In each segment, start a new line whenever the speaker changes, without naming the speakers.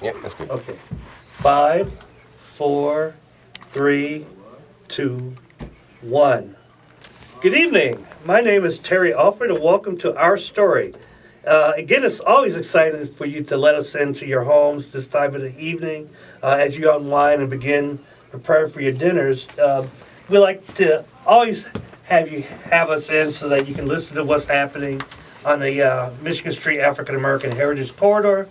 Yep, that's good.
Okay. 5, 4, 3, 2, 1. Good evening. My name is Terry Alford, and welcome to Our Story. Again, it's always exciting for you to let us into your homes this time of the evening as you unwind and begin preparing for your dinners. We like to always have us in so that you can listen to what's happening on the Michigan Street African American Heritage Corridor,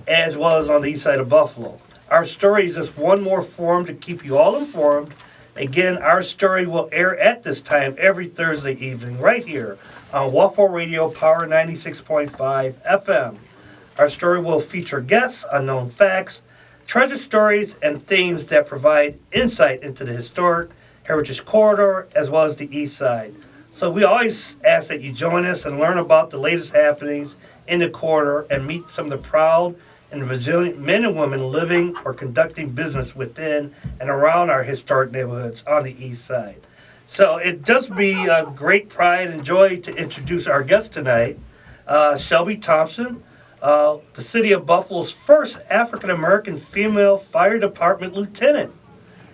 as well as on the east side of Buffalo. Our Story is just one more forum to keep you all informed. Again, Our Story will air at this time every Thursday evening right here on Waffle Radio Power 96.5 FM. Our Story will feature guests, unknown facts, treasure stories, and themes that provide insight into the historic Heritage Corridor as well as the east side. So we always ask that you join us and learn about the latest happenings in the corridor and meet some of the proud and resilient men and women living or conducting business within and around our historic neighborhoods on the east side. So it does be a great pride and joy to introduce our guest tonight, Shelby Thompson, the city of Buffalo's first African-American female fire department lieutenant.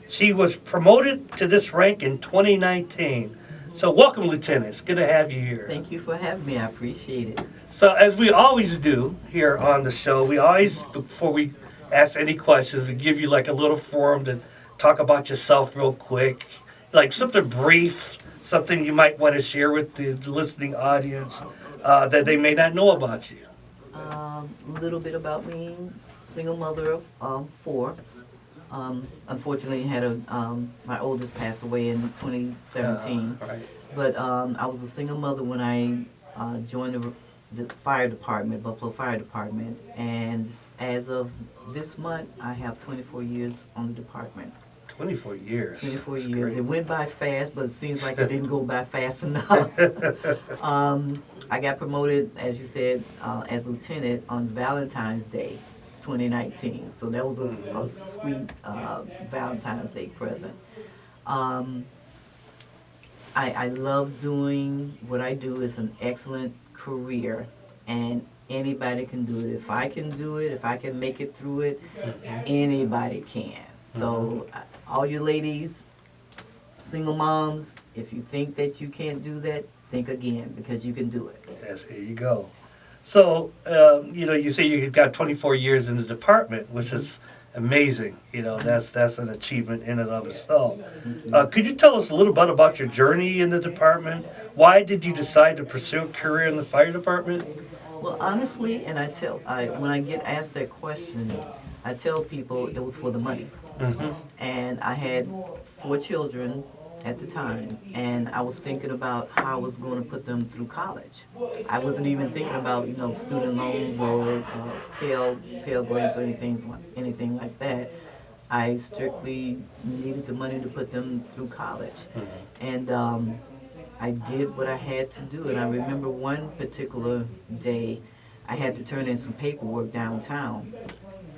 She was promoted to this rank in 2019. So welcome, Lieutenant. It's good to have you here.
Thank you for having me. I appreciate it.
So as we always do here on the show, we always, before we ask any questions, we give you like a little forum to talk about yourself real quick, like something brief, something you might want to share with the listening audience that they may not know about you.
A little bit about me, single mother of 4. Unfortunately, my oldest passed away in 2017.
Right.
But I was a single mother when I joined the fire department, Buffalo Fire Department. And as of this month, I have 24 years on the department.
24 years.
24
That's
years.
great.
It went by fast, but it seems like it didn't go by fast enough. I got promoted, as you said, as lieutenant on Valentine's Day, 2019. So that was a sweet Valentine's Day present. I love doing what I do. It's an excellent career, and anybody can do it. If I can do it, if I can make it through it, anybody can. So all you ladies, single moms, if you think that you can't do that, think again, because you can do it.
Yes, here you go. So, you say you've got 24 years in the department, which is amazing. That's an achievement in and of itself. Could you tell us a little bit about your journey in the department? Why did you decide to pursue a career in the fire department?
Well, honestly, and when I get asked that question, I tell people it was for the money.
Mm-hmm.
And I had 4 children at the time, and I was thinking about how I was going to put them through college. I wasn't even thinking about student loans or Pell Grants or anything like that. I strictly needed the money to put them through college, and I did what I had to do. And I remember one particular day, I had to turn in some paperwork downtown.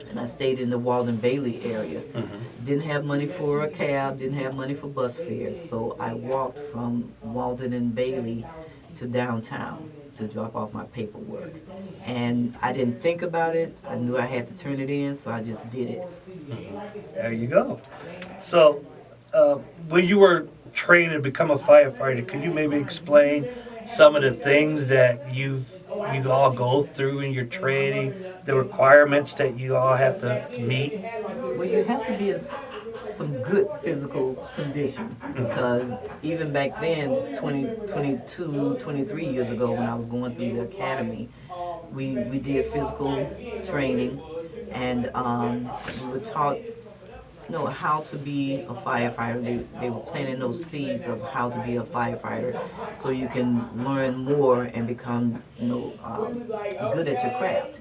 And I stayed in the Walden Bailey area. Didn't have money for a cab, didn't have money for bus fares, so I walked from Walden and Bailey to downtown to drop off my paperwork. And I didn't think about it. I knew I had to turn it in, so I just did it.
There you go. So, when you were trained to become a firefighter, could you maybe explain some of the things that you all go through in your training, the requirements that you all have to meet?
Well, you have to be in some good physical condition, because even back then, 23 years ago, when I was going through the academy, we did physical training, and we were taught how to be a firefighter. They were planting those seeds of how to be a firefighter, so you can learn more and become good at your craft.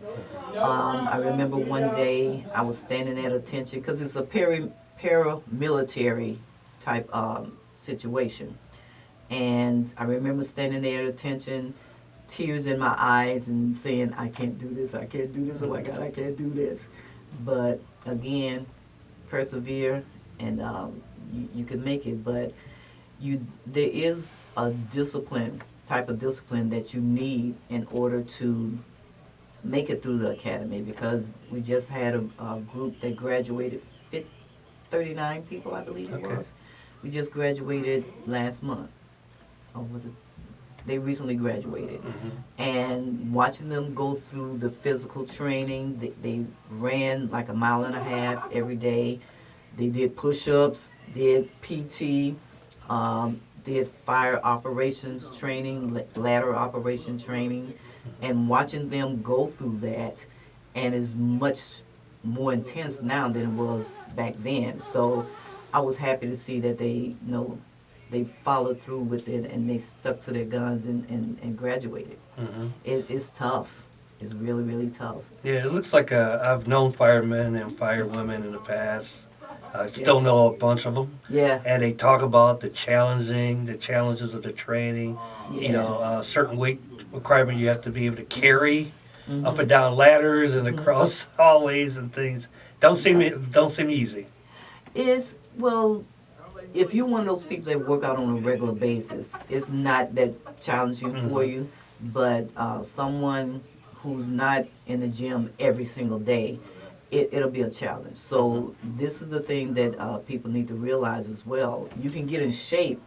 I remember one day I was standing at attention, because it's a paramilitary type situation, and I remember standing there at attention, tears in my eyes, and saying, I can't do this, oh my God, I can't do this. But again, persevere, and you can make it. But there is a type of discipline that you need in order to make it through the academy, because we just had a group that graduated, 39 people, I believe it
Okay.
was. We just graduated last month. Or was it? They recently graduated. And watching them go through the physical training, they ran like a mile and a half every day. They did push-ups, did PT, did fire operations training, ladder operation training, and watching them go through that, and is much more intense now than it was back then. So I was happy to see that they followed through with it, and they stuck to their guns and graduated.
Hmm.
It's tough. It's really, really tough.
Yeah, it looks like I've known firemen and firewomen in the past. I still
Yeah.
know a bunch of them,
Yeah.
and they talk about the challenges of the training. You
Yeah.
know, certain weight requirement you have to be able to carry up and
Mhm.
down ladders and
Mhm.
across hallways and things. Don't seem easy.
It's, well, if you're one of those people that work out on a regular basis, it's not that challenging for
Hmm.
you. But someone who's not in the gym every single day, it'll be a challenge.
Hmm.
So this is the thing that people need to realize as well. You can get in shape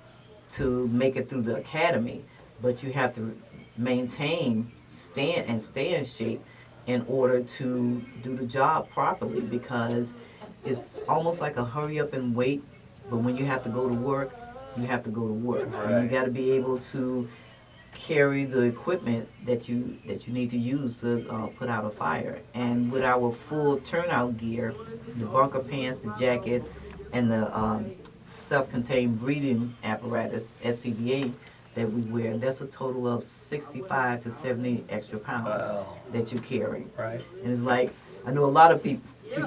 to make it through the academy, but you have to maintain, stay in shape in order to do the job properly, because it's almost like a hurry up and wait. But when you have to go to work, you have to go to work, and you
Right.
got to be able to carry the equipment that you need to use to put out a fire. And with our full turnout gear, the bunker pants, the jacket, and the self-contained breathing apparatus (SCBA) that we wear, that's a total of 65 to 70 extra pounds
Wow.
that you carry.
Right.
And it's like, I know a lot of people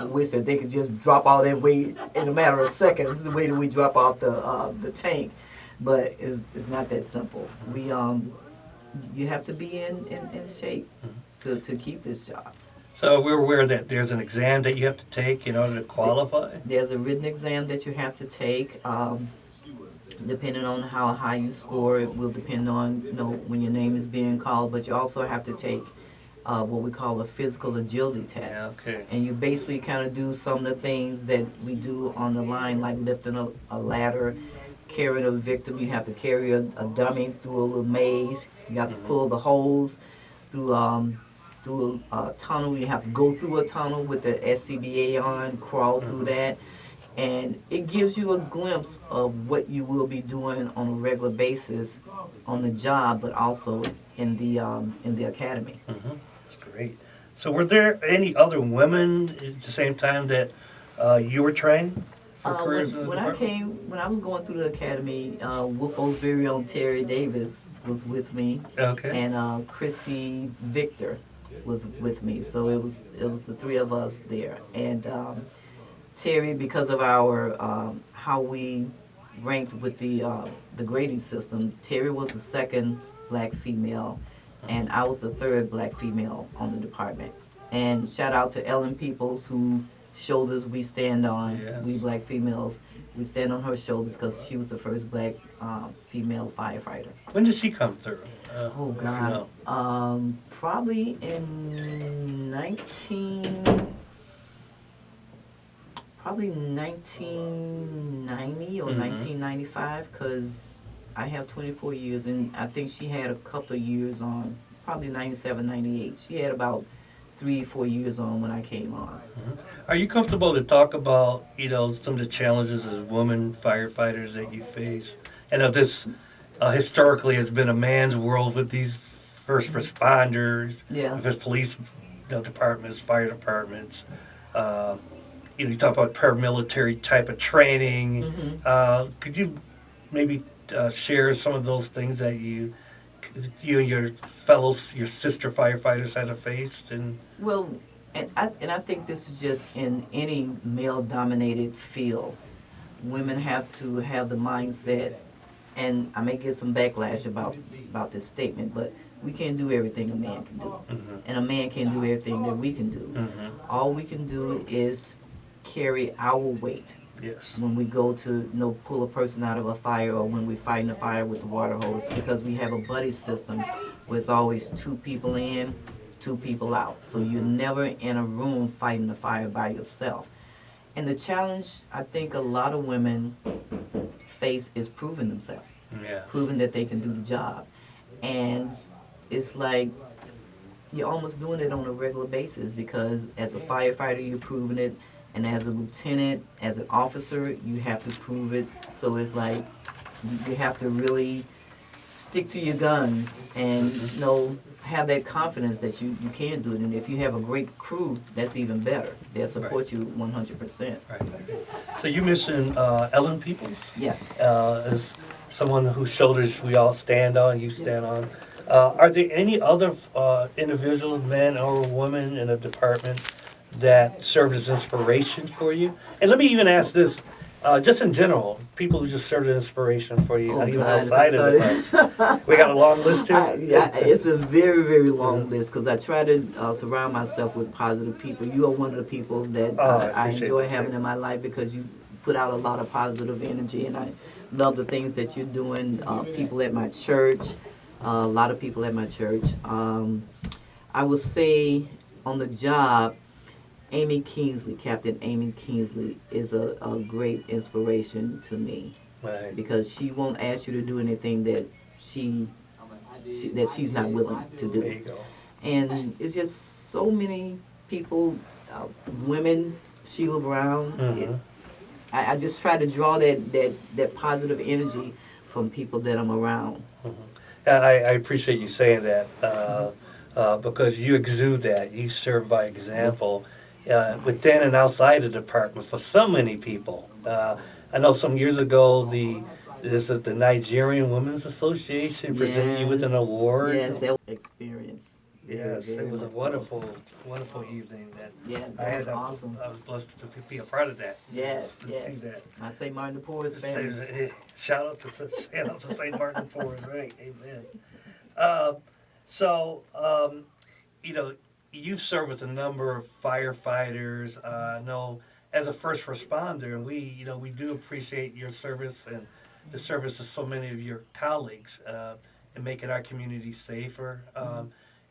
wish that they could just drop all that weight in a matter of seconds. This is the way that we drop off the tank, but it's not that simple. We You have to be in shape to keep this job.
So we're aware that there's an exam that you have to take in order to qualify.
There's a written exam that you have to take. Depending on how high you score, it will depend on when your name is being called. But you also have to take what we call a physical agility test.
Yeah. Okay.
And you basically kind of do some of the things that we do on the line, like lifting a ladder, carrying a victim. You have to carry a dummy through a little maze. You have to
Hmm.
pull the hose through a tunnel. You have to go through a tunnel with the SCBA on, crawl through
Hmm.
that, and it gives you a glimpse of what you will be doing on a regular basis on the job, but also in the academy.
Hmm. That's great. So were there any other women at the same time that you were training for careers in the department?
When I was going through the academy, WUFO's very own Terry Davis was with me,
Okay.
and Chrissy Victor was with me. So it was the three of us there, and Terry, because of our how we ranked with the grading system, Terry was the second black female, and I was the third black female on the department. And shout out to Ellen Peoples, who shoulders we stand on.
Yes.
We black females, we stand on her shoulders because she was the first black female firefighter.
When did she come through?
Oh
if you
God,
know.
probably in 1990 or
Mhm.
1995, because I have 24 years, and I think she had a couple of years on, probably 97, 98. She had about 3, 4 years on when I came on.
Mhm. Are you comfortable to talk about, some of the challenges as women firefighters that you face? I know this historically has been a man's world with these first responders,
Yeah.
if it's police departments, fire departments. Um, you talk about paramilitary type of training.
hmm
Could you maybe share some of those things that you and your fellows, your sister firefighters had to face? And
Well, and I think this is just in any male-dominated field. Women have to have the mindset, and I may get some backlash about this statement, but we can't do everything a man can do,
Mhm.
and a man can't do everything that we can do.
Mhm.
All we can do is carry our weight
Yes.
when we go to pull a person out of a fire, or when we fight in a fire with the water hose, because we have a buddy system where it's always two people in two people out. So you're never in a room fighting the fire by yourself. And the challenge I think a lot of women face is proving themselves,
Yeah.
proving that they can do the job. And it's like you're almost doing it on a regular basis because as a firefighter, you're proving it. And as a lieutenant, as an officer, you have to prove it. So it's like you have to really stick to your guns and have that confidence that you can do it. And if you have a great crew, that's even better. They'll support you 100%.
Right. So you mentioned Ellen Peoples
Yes.
as someone whose shoulders we all stand on, you stand on. Are there any other individuals, men or women in a department that served as inspiration for you? And let me even ask this, just in general, people who just served as inspiration for you, even
God,
outside of the department. We got a long list here?
Yeah, it's a very, very long list because I try to surround myself with positive people. You are one of the people that I enjoy having in my life because you put out a lot of positive energy, and I love the things that you're doing. People at my church, a lot of people at my church. I would say on the job, Amy Kingsley, Captain Amy Kingsley, is a great inspiration to me.
Right.
Because she won't ask you to do anything that she's not willing to do.
There you go.
And it's just so many people, women, Sheila Brown.
Mm-hmm.
I just try to draw that positive energy from people that I'm around.
Mm-hmm. And I appreciate you saying that because you exude that. You serve by example within and outside the department for so many people. I know some years ago the Nigerian Women's Association presented you with an award.
Yes, that experience.
Yes,
very
it was a
much so.
wonderful evening that
Yeah,
I had.
awesome.
I was blessed to be a part of that.
Yes,
to
yes.
see that.
I say Martin the Poor's family.
Shout out to St. Martin Forest, right? Amen. So, you've served with a number of firefighters. I know as a first responder, and we do appreciate your service and the service of so many of your colleagues in making our community safer.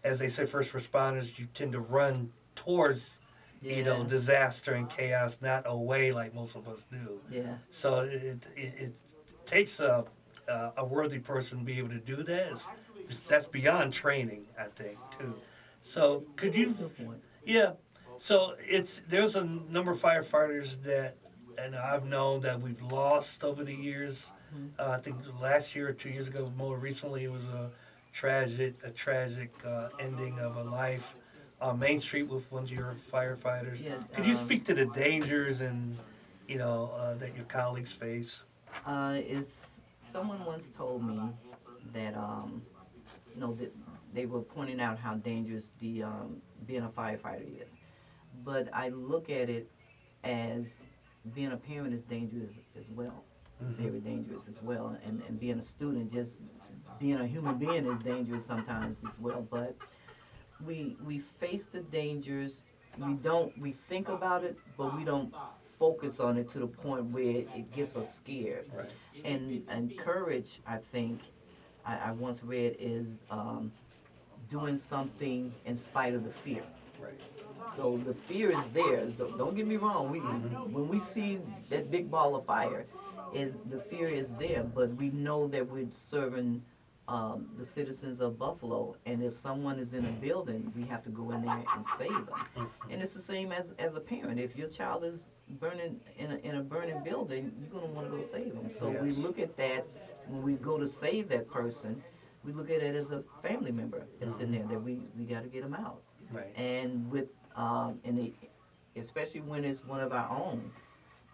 As they say, first responders, you tend to run towards, disaster and chaos, not away like most of us do.
Yeah.
So it takes a worthy person to be able to do that. That's beyond training, I think, too. So could you?
Good point.
Yeah. So there's a number of firefighters that, and I've known that we've lost over the years. I think last year or 2 years ago, more recently, it was a tragic ending of a life on Main Street with one of your firefighters.
Yeah,
Could you speak to the dangers and that your colleagues face?
Someone once told me that that they were pointing out how dangerous the being a firefighter is, but I look at it as being a parent is dangerous as well, very dangerous as well, and being a student, just being a human being is dangerous sometimes as well. But we face the dangers. We think about it, but we don't focus on it to the point where it gets us scared.
Right.
And courage, I think, I once read is doing something in spite of the fear.
Right.
So the fear is there. Don't get me wrong. When we see that big ball of fire, the fear is there. But we know that we're serving the citizens of Buffalo, and if someone is in a building, we have to go in there and save them. And it's the same as a parent. If your child is burning in a burning building, you're gonna want to go save them. So we look at that when we go to save that person. We look at it as a family member that's in there that we got to get them out.
Right.
And especially when it's one of our own,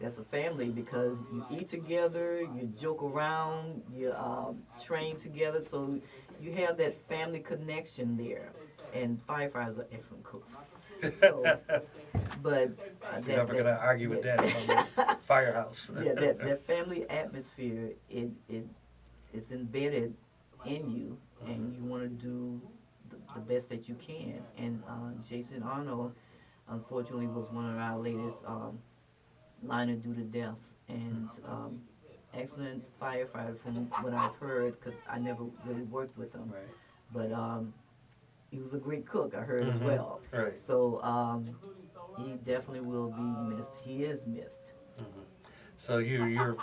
that's a family because you eat together, you joke around, you train together, so you have that family connection there. And firefighters are excellent cooks. So, but
You're never gonna argue with that about the firehouse.
yeah, that family atmosphere, it is embedded in you, and you want to do the best that you can. And Jason Arnold, unfortunately, was one of our latest line of duty deaths, and excellent firefighter from what I've heard, because I never really worked with him.
Right.
But he was a great cook, I heard as well.
Right.
So he definitely will be missed. He is missed.
So you're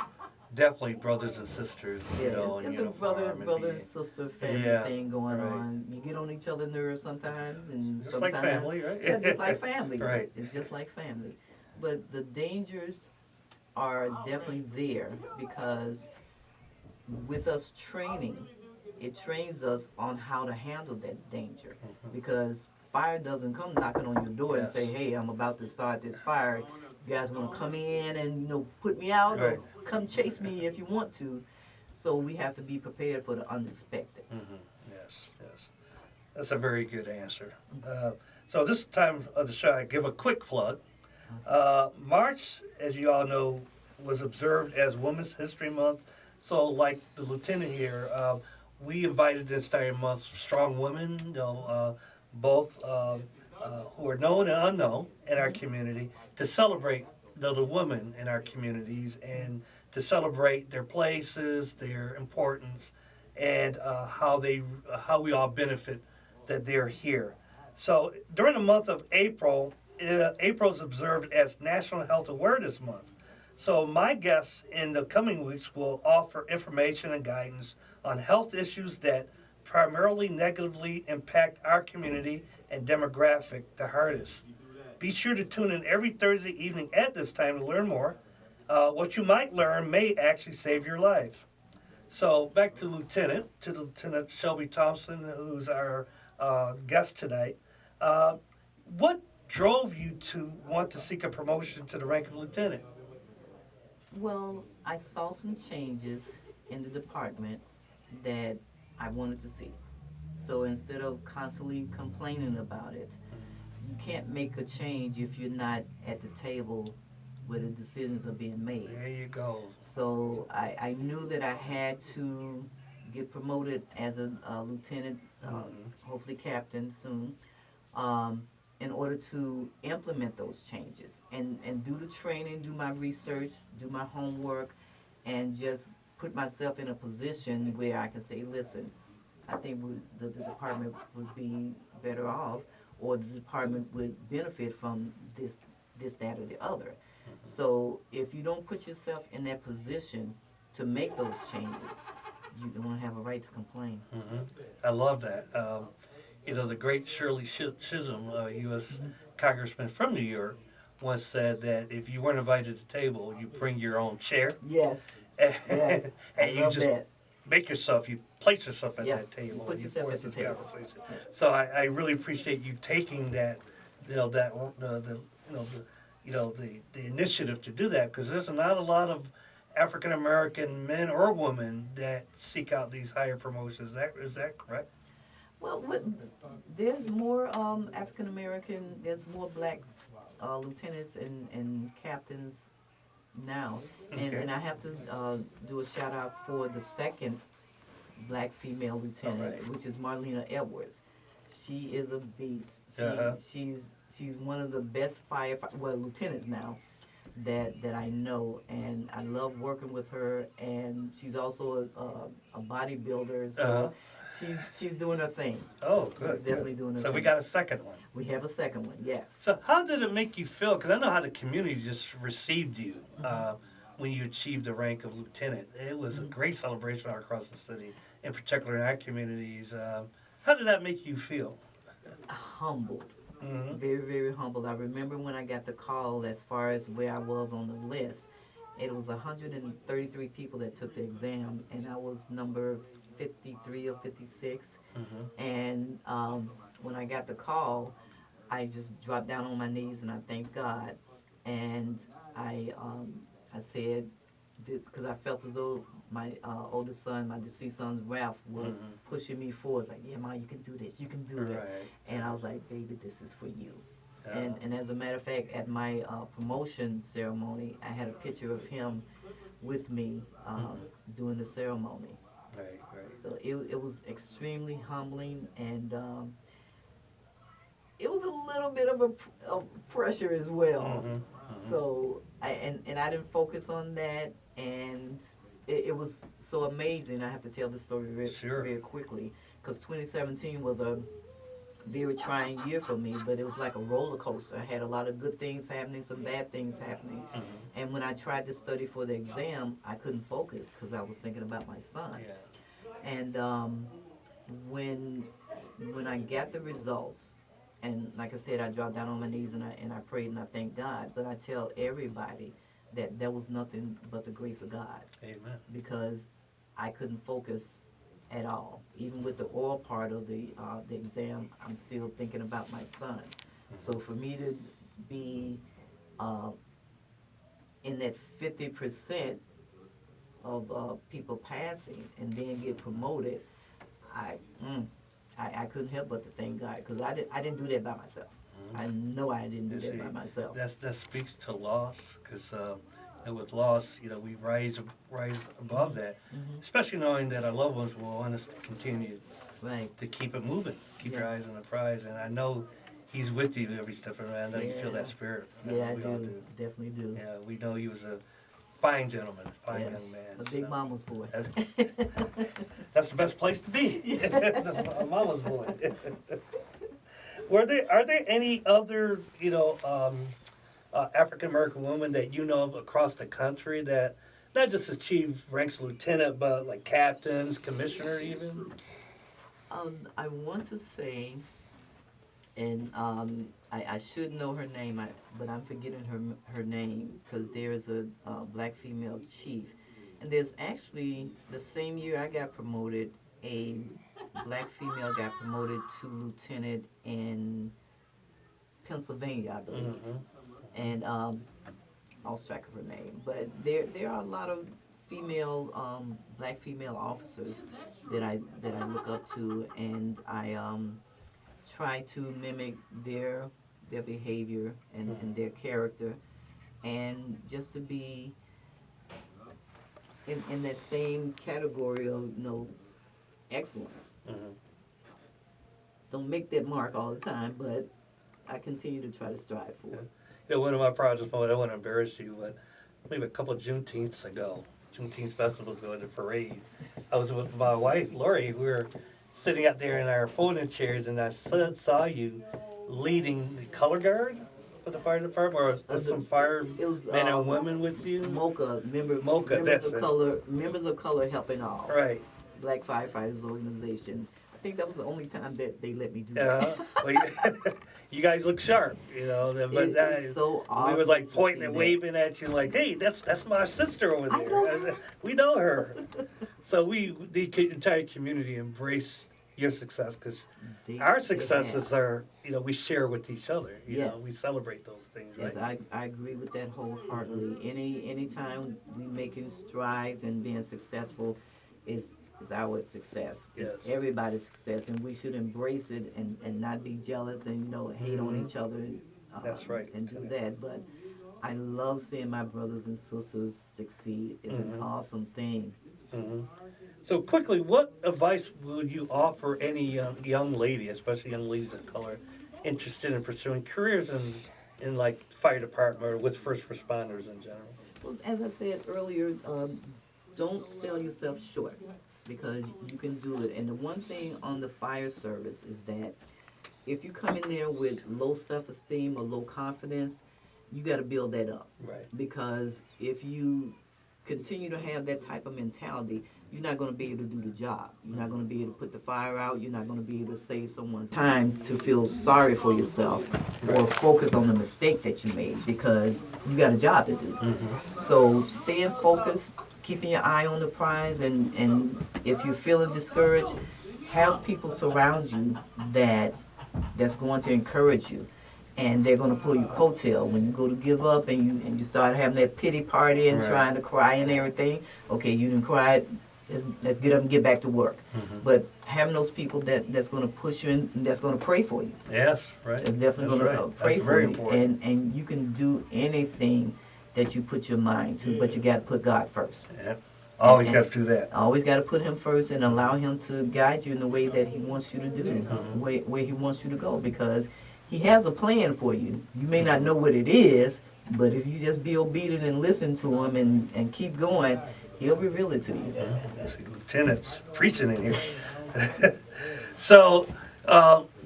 definitely brothers and sisters,
Yeah,
in
it's a
uniform and
brother and
being
sister family
yeah,
thing going
right.
on. You get on each other's nerves sometimes, and
Just like
sometimes
family, right?
yeah, just like family.
Right.
It's just like family. But the dangers are definitely there because with us training, it trains us on how to handle that danger. Because fire doesn't come knocking on your door and say,
Yes.
"Hey, I'm about to start this fire. You guys want to come in and put me out,
Right.
or come chase me if you want to." So we have to be prepared for the unexpected.
Yes, yes. That's a very good answer. So this time of the show, I give a quick plug. March, as you all know, was observed as Women's History Month. So, like the lieutenant here, we invited this entire month strong women, both who are known and unknown in our community, to celebrate the women in our communities and to celebrate their places, their importance, and how we all benefit that they're here. So during the month of April, April is observed as National Health Awareness Month. So my guests in the coming weeks will offer information and guidance on health issues that primarily negatively impact our community and demographic the hardest. Be sure to tune in every Thursday evening at this time to learn more. What you might learn may actually save your life. So back to Lieutenant Shelby Thompson, who's our guest tonight. What drove you to want to seek a promotion to the rank of lieutenant?
Well, I saw some changes in the department that I wanted to see. So instead of constantly complaining about it, you can't make a change if you're not at the table where the decisions are being made.
There you go.
So I knew that I had to get promoted as a lieutenant, hopefully captain soon, in order to implement those changes and do the training, do my research, do my homework, and just put myself in a position where I can say, listen, I think the department would be better off, or the department would benefit from this, that, or the other. So if you don't put yourself in that position to make those changes, you don't have a right to complain.
I love that. The great Shirley Chisholm, U.S. Congressman from New York, once said that if you weren't invited to the table, you bring your own chair.
Yes. Yes.
And you
love
just
that.
you place yourself at
Yeah,
that table.
you put
and
yourself
force
at the
this
table.
conversation. So I really appreciate you taking that, the initiative to do that, because there's not a lot of African American men or women that seek out these higher promotions. Is that correct?
Well, there's more African American, there's more black lieutenants and captains now.
Okay.
And I have to do a shout out for the second black female lieutenant,
Alright.
which is Marlena Edwards. She is a beast.
Uh-huh.
She's one of the best lieutenants now that I know, and I love working with her. And she's also a bodybuilder, so she's doing her thing.
Oh, good.
She's definitely doing her
So
thing.
we got a second one.
We have a second one, yes.
So how did it make you feel? Because I know how the community just received you when you achieved the rank of lieutenant. It was a great celebration all across the city, in particular in our communities. How did that make you feel?
Humbled.
Mm-hmm.
Very, very humbled. I remember when I got the call as far as where I was on the list. It was 133 people that took the exam, and I was number 53 or 56. And when I got the call, I just dropped down on my knees and I thanked God. And I said, because I felt as though my oldest son, my deceased son Ralph, was pushing me forward, like, yeah, Ma, you can do this, you can do it.
Right.
And I was like, baby, this is for you.
Yeah.
And as a matter of fact, at my promotion ceremony, I had a picture of him with me doing the ceremony.
Right.
So it was extremely humbling, and it was a little bit of pressure as well. So I didn't focus on that, and it was so amazing. I have to tell this story very,
Sure.
very quickly, because 2017 was a very trying year for me, but it was like a roller coaster. I had a lot of good things happening, some bad things happening.
Mhm.
And when I tried to study for the exam, I couldn't focus because I was thinking about my son.
Yeah.
And when when I got the results, and like I said, I dropped down on my knees and I prayed and I thanked God. But I tell everybody that there was nothing but the grace of God
Amen.
because I couldn't focus at all. Even with the oral part of the exam, I'm still thinking about my son. So for me to be uh, in that 50% of people passing and then get promoted, I, mm, I couldn't help but to thank God because I didn't do that by myself. I know I didn't do
You
that
see,
by myself.
that speaks to loss, because and with loss, we rise above that,
Hmm.
especially knowing that our loved ones will want us to continue
Right.
to keep it moving, keep your
Yeah.
eyes on the prize, and I know He's with you every step around. I know you feel
Yeah.
that spirit.
Yeah, I
We all
do.
do.
Definitely do.
Yeah, we know he was a fine gentleman, fine
Yeah.
young man.
A big
so.
mama's boy.
That's the best place to be. The mama's boy. Are there any other, African American women that you know of across the country that not just achieved ranks of lieutenant, but like captains, commissioner even?
I want to say, and I should know her name, but I'm forgetting her name because there's a black female chief, and there's actually the same year I got promoted, a black female got promoted to lieutenant in Pennsylvania, I believe,
Mm-hmm.
and I lost track of her name. But there are a lot of female black female officers that I look up to, and I try to mimic their behavior and their character, and just to be in that same category of excellence.
Mm-hmm.
Don't make that mark all the time, but I continue to try to strive for it.
One of my proudest moments, I don't want to embarrass you, but maybe a couple of Juneteenths ago, Juneteenth festivals going to parade. I was with my wife, Lori. We were sitting out there in our folding chairs, and I saw you leading the color guard for the fire department, or was some firemen
It was
and women with you?
MOCA,
MOCA, that's it.
Members of color helping all.
Right.
Black Firefighters Organization. I think that was the only time that they let me do
Yeah.
that.
Well, you guys look sharp, but
It's so awesome.
we were like
to
pointing
see
and
that.
waving at you, like, "Hey, that's my sister over
I
there.
know her.
We know her." So the entire community embrace your success because our
They
successes
have.
are, we share with each other.
Yes.
We celebrate those things, right?
Yes, I agree with that wholeheartedly. Anytime we making strides and being successful is our success. It's
Yes.
everybody's success, and we should embrace it and not be jealous and hate on
Mhm.
each other.
That's right.
And do that. But I love seeing my brothers and sisters succeed. It's an
Mhm.
awesome thing.
hmm So quickly, what advice would you offer any young lady, especially young ladies of color, interested in pursuing careers in like fire department or with first responders in general?
Well, as I said earlier, don't sell yourself short because you can do it. And the one thing on the fire service is that if you come in there with low self-esteem or low confidence, you got to build that up.
Right.
Because if you continue to have that type of mentality, you're not going to be able to do the job. You're not going to be able to put the fire out. You're not going to be able to save someone's time to feel sorry for yourself or focus on the mistake that you made because you got a job to do.
Mm-hmm.
So staying focused, keeping your eye on the prize, and if you're feeling discouraged, have people surround you that's going to encourage you. And they're going to pull your coattail when you go to give up and you start having that pity party and
Right.
trying to cry and everything. Okay, you didn't cry. Let's get up and get back to work.
Mm-hmm.
But having those people that's going to push you and that's going to pray for you.
Yes, right.
It's definitely going to pray
That's
for
very
you.
important.
And you can do anything that you put your mind to, but you got to put God first.
Yeah. Always got to do that.
Always got to put Him first and allow Him to guide you in the way that He wants you to do,
Mhm.
where He wants you to go, because He has a plan for you. You may not know what it is, but if you just be obedient and listen to Him and keep going, He'll reveal it to you.
I see lieutenants preaching in here. So,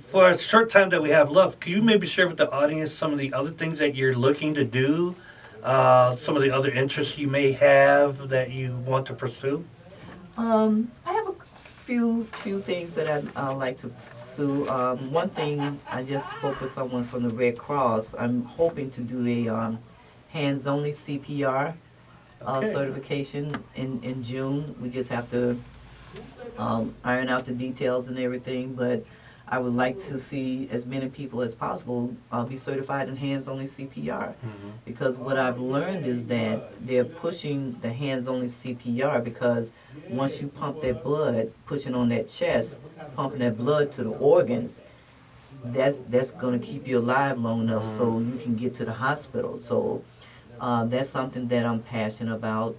for a short time that we have left, can you maybe share with the audience some of the other things that you're looking to do, some of the other interests you may have that you want to pursue?
I have a few things that I'd like to pursue. One thing, I just spoke with someone from the Red Cross. I'm hoping to do a hands-only CPR
Okay.
certification in June. We just have to iron out the details and everything, but I would like to see as many people as possible be certified in hands-only CPR. Because what I've learned is that they're pushing the hands-only CPR because once you pump that blood, pushing on that chest, pumping that blood to the organs, that's going to keep you alive long enough so you can get to the hospital. So that's something that I'm passionate about.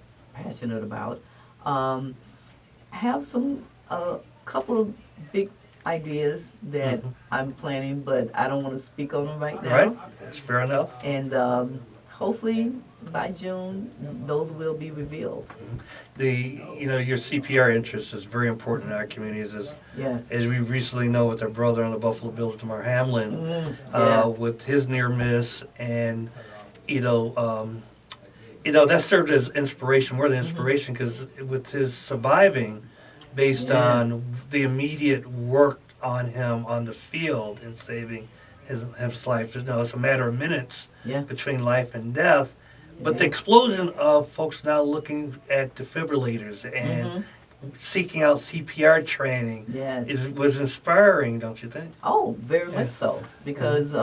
Have some couple of big ideas that I'm planning, but I don't want to speak on them right now.
Right, that's fair enough.
And hopefully by June, those will be revealed.
Your CPR interest is very important in our communities,
Yes.
as we recently know with our brother on the Buffalo Bills, Damar Hamlin,
Yeah.
with his near miss, and that served as inspiration, more than inspiration, because with his surviving, based
Yes.
on the immediate work on him on the field and saving his life. It's a matter of minutes
Yeah.
between life and death. But the
Yeah.
explosion of folks now looking at defibrillators and seeking out CPR training
Yes.
was inspiring, don't you think?
Oh, very much so. Because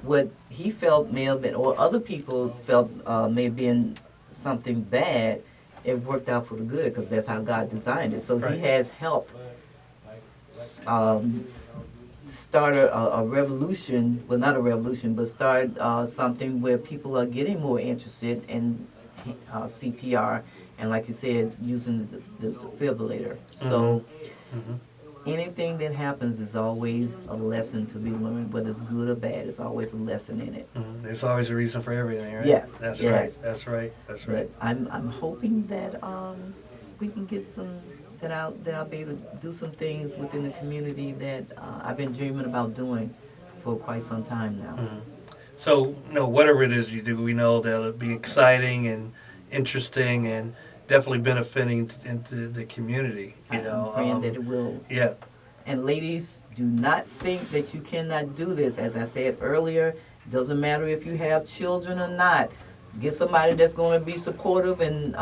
what he felt may have been, or other people felt may have been something bad, it worked out for the good because that's how God designed it. So
Right.
he has helped start a revolution, well, not a revolution, but start something where people are getting more interested in CPR and, like you said, using the defibrillator. So anything that happens is always a lesson to be learned, whether it's good or bad. There's always a lesson in it.
There's always a reason for everything, right?
Yes,
That's
yes.
right. That's right. That's right.
But I'm hoping that we can get some, that I'll be able to do some things within the community that I've been dreaming about doing for quite some time now.
So, whatever it is you do, we know that it'll be exciting and interesting and definitely benefiting into the community.
I'm praying that it will.
Yeah.
And ladies, do not think that you cannot do this. As I said earlier, doesn't matter if you have children or not. Get somebody that's going to be supportive and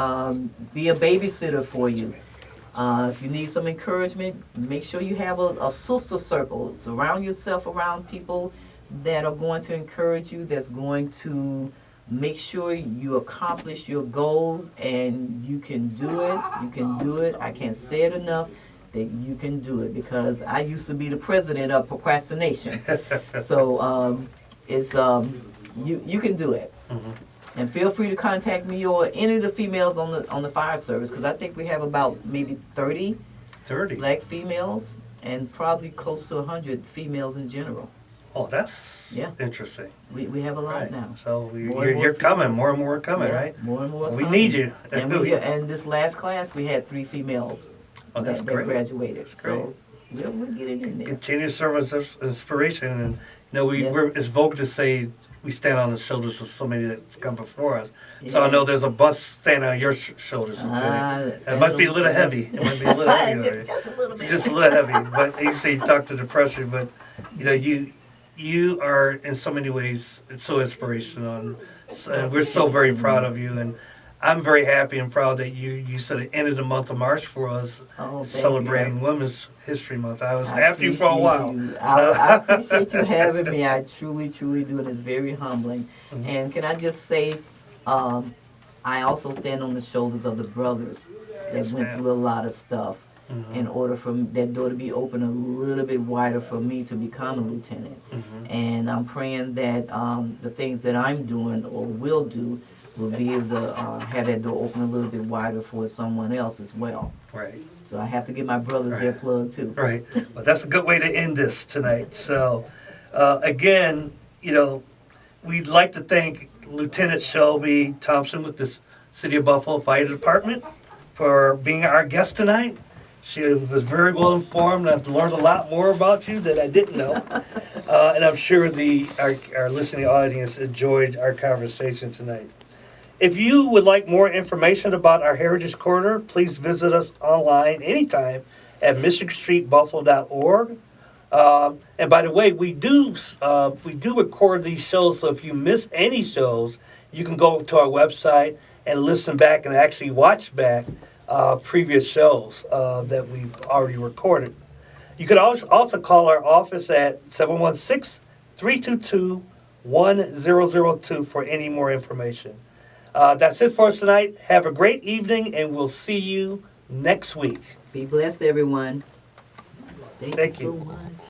be a babysitter for you. If you need some encouragement, make sure you have a sister circle. Surround yourself around people that are going to encourage you, that's going to make sure you accomplish your goals, and you can do it. You can do it. I can't say it enough that you can do it, because I used to be the president of procrastination. So you can do it. And feel free to contact me or any of the females on the fire service, because I think we have about maybe 30 black females and probably close to 100 females in general.
Oh, that's
Yeah.
interesting.
We have a lot
Right.
now.
So
More and more
you're coming.
females.
More and more are coming,
Yeah,
right?
More and more.
We
coming.
need you.
And this last class, we had 3 females
That's
that
great.
graduated.
That's
So we're getting in there.
Continue to serve as inspiration, and
Yes.
it's vogue to say we stand on the shoulders of somebody that's come before us. So I
Yeah.
know there's a bus standing on your shoulders. It might be a little heavy. It might be a little heavy.
just a little bit.
Just a little heavy. But you say you talk to depression, but you are in so many ways so inspirational, and we're so very proud of you. And I'm very happy and proud that you said it ended the month of March for us,
Oh, thank
celebrating
you.
History Month. I was
I
after you for a
appreciate
while.
you. I appreciate you having me. I truly do, and it's very humbling. And can I just say, I also stand on the shoulders of the brothers that
Yes,
went
ma'am.
through a lot of stuff in order for that door to be open a little bit wider for me to become a lieutenant. And I'm praying that the things that I'm doing or will do will be able to have that door open a little bit wider for someone else as well.
Right.
So I have to give my brothers their plug too.
Right. Well, that's a good way to end this tonight. So, again, we'd like to thank Lieutenant Shelby Thompson with the City of Buffalo Fire Department for being our guest tonight. She was very well informed, and I've learned a lot more about you that I didn't know. And I'm sure our listening audience enjoyed our conversation tonight. If you would like more information about our Heritage Corridor, please visit us online anytime at michiganstreetbuffalo.org. And by the way, we do record these shows, so if you miss any shows, you can go to our website and listen back and actually watch back previous shows that we've already recorded. You could also call our office at 716-322-1002 for any more information. That's it for us tonight. Have a great evening, and we'll see you next week.
Be blessed, everyone.
Thank
you
you.
so much.